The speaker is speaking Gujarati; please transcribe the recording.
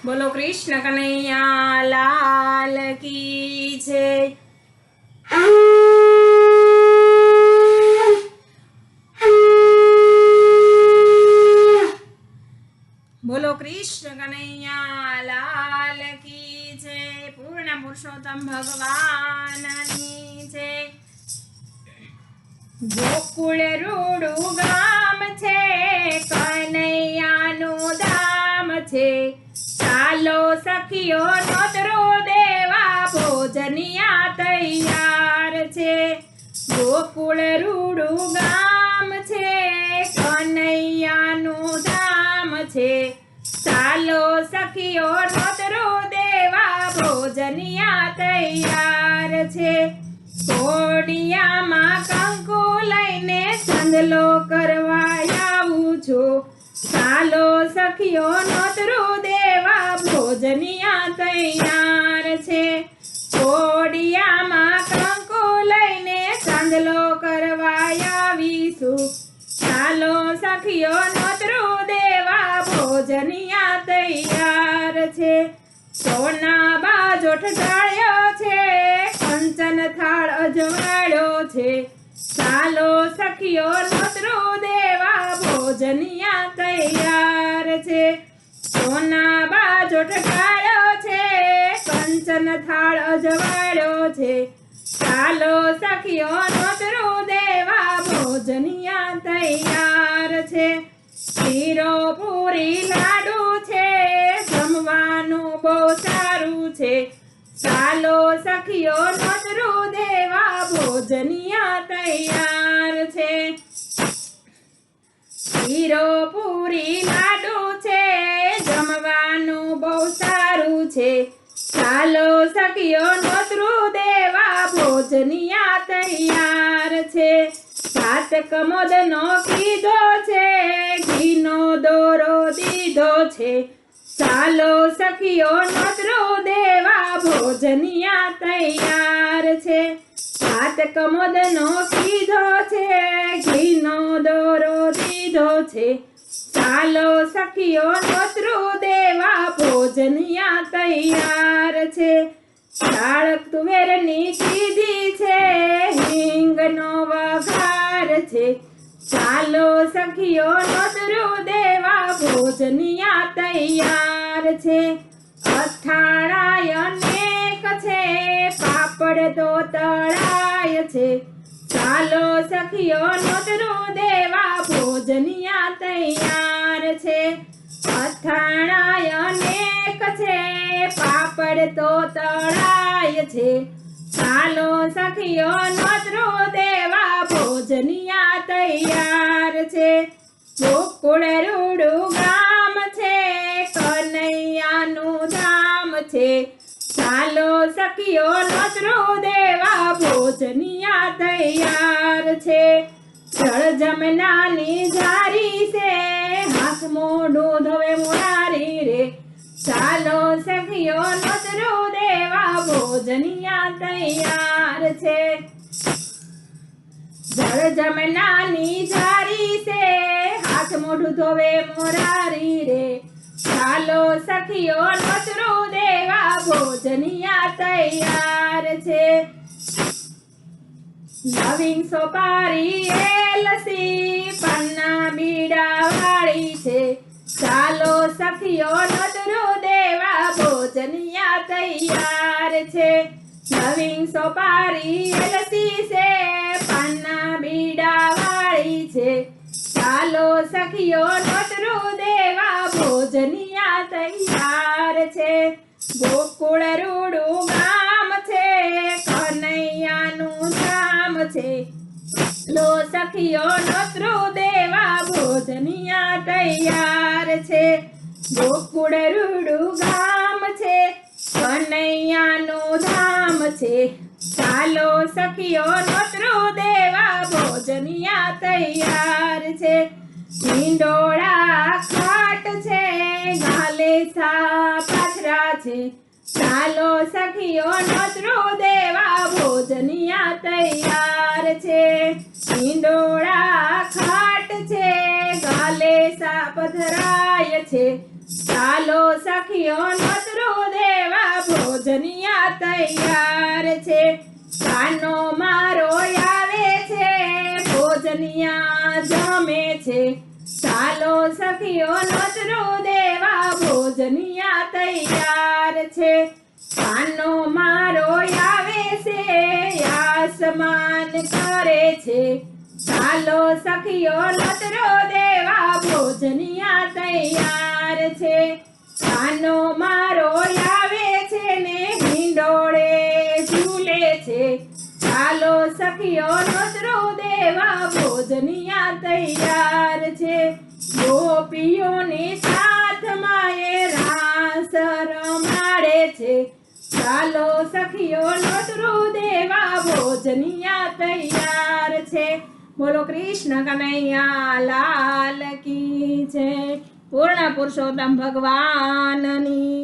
बोलो कृष्ण कन्हैया लाल की जय। बोलो कृष्ण कन्हैया लाल की जय। पूर्ण पुरुषोत्तम भगवान की जय। गोकुळ रूडू गाम छे, कन्हैयानु धाम छे। चालो सखियो नोतरो देवा, भोजनिया तैयार छे। गोकुळ रूडू गाम छे, कन्हैयानु धाम छे। चालो सखियो नोतरो देवा, भोजनिया तैयार छे। कोडियामां कंकु लईने संदलो करवा आવું છું। ચાલો સખીઓ નોતરું દેવા, ભોજનિયા તૈયાર છે। કોડિયામાં કંકુ લઈને સંદલો કરવા આવીશું। ચાલો સખીઓ નોતરું દેવા, ભોજનિયા તૈયાર છે। સોના બાજોઠ ઢાળ્યો છે, કંચન થાળ અજવાળ્યો છે। ચાલો સખીઓ નોતરું દેવા, ભોજનિયા તૈયાર છે। સોના બાજોઠ ઢાળ્યો છે, કંચન થાળ અજવાળ્યો છે। ચાલો સખીઓ નોતરું દેવા, ભોજનિયા તૈયાર છે। શીરો પૂરી લાડુ છે, જમવાનું બહુ સારું છે। ચાલો સખીઓ નોતરું દેવા, ભોજનિયા તૈયાર છે। શીરો પૂરી લાડુ છે, જમવાનું બહુ સારું છે। ચાલો સખીઓ નોતરું દેવા, ભોજનિયા તૈયાર છે। સાત કમોદનો કીધો છે, ઘીનો દોરો દીધો છે। ચાલો સખીઓ નોતરું દેવા, ભોજનિયા તૈયાર છે। સાત કમોદનો કીધો છે, ઘીનો દોરો દીધો છે। ચાલો સખીઓ નોતરું દેવા, ભોજનિયા તૈયાર છે। દાળ તુવેરની કીધી છે, હિંગનો વઘાર છે। ચાલો સખીઓ નોતરું દેવા, ભોજનિયા તૈયાર છે। અથાણાય અનેક છે, પાપડ તો તળાય છે। ચાલો સખીઓ નોતરું દેવા, ભોજનિયા તૈયાર છે। અથાણાય અનેક છે, પાપડ તો તળાય છે। ચાલો સખીઓ નોતરું દેવા, ભોજનિયા તૈયાર છે। ગોકુળ રૂડુ ગામ છે, કનૈયાનું ધામ છે। ચાલો સખીઓ નોતરું દેવા, ભોજનિયા તૈયાર છે। જળ જમનાની જારી છે, હાથ મોઢું ધોવે મોરારી રે। ચાલો સખીઓ નોતરું દેવા, ભોજનિયા તૈયાર છે। જળ જમનાની જારી છે, હાથ મોઢું ધોવે મોરારી રે। ચાલો સખીઓ નોતરું દેવા, ભોજનિયા તૈયાર છે। લવિંગ સોપારી એલસી, પાનના બીડા વાળી છે। ચાલો સખીઓ નોતરું દેવા, ભોજનિયા તૈયાર છે। લવિંગ સોપારી એલસી છે, પાનના બીડા વાળી છે। ચાલો સખીઓ નોતરું દેવા, ભોજનિયા તૈયાર છે। ગોકુળ રૂડુ ગામ છે, કનૈયાનું ધામ છે। લો સખીઓ નોતરું દેવા, ભોજનિયા તૈયાર છે। ગોકુળ રૂડુ ગામ છે, કનૈયાનું ધામ છે। ચાલો સખીઓ નોતરું દેવા, ભોજનિયા તૈયાર છે। હિંડોળા ખાટ છે, ગાલેસા પાથરા છે। ચાલો સખીઓ નોતરું દેવા, ભોજનિયા તૈયાર છે। હિંડોળા ખાટ છે, ગાલેસા પધરાય છે। ચાલો સખી સખીઓ નોતરું દેવા ભોજનિયા તૈયાર છે કાનો મારો આવે છે ભોજનિયા જમે છે ચાલો સખીઓ નોતરું દેવા ભોજનિયા તૈયાર છે કાનો મારો આવે છે આસમાન કરે છે ચાલો સખીઓ નોતરો દેવા ભોજનિયા તૈયાર છે કાનો મારો આવે છે ને હિંડોળે ઝૂલે છે ચાલો સખીઓ નોતરો દેવા ભોજનિયા તૈયાર છે ગોપીઓની સાથમાં એ રાસ રમાડે છે ચાલો સખીઓ નોતરું દેવા ભોજનિયા તૈયાર છે બોલો કૃષ્ણ કનૈયા લાલ કી જય પૂર્ણ પુરુષોત્તમ ભગવાનની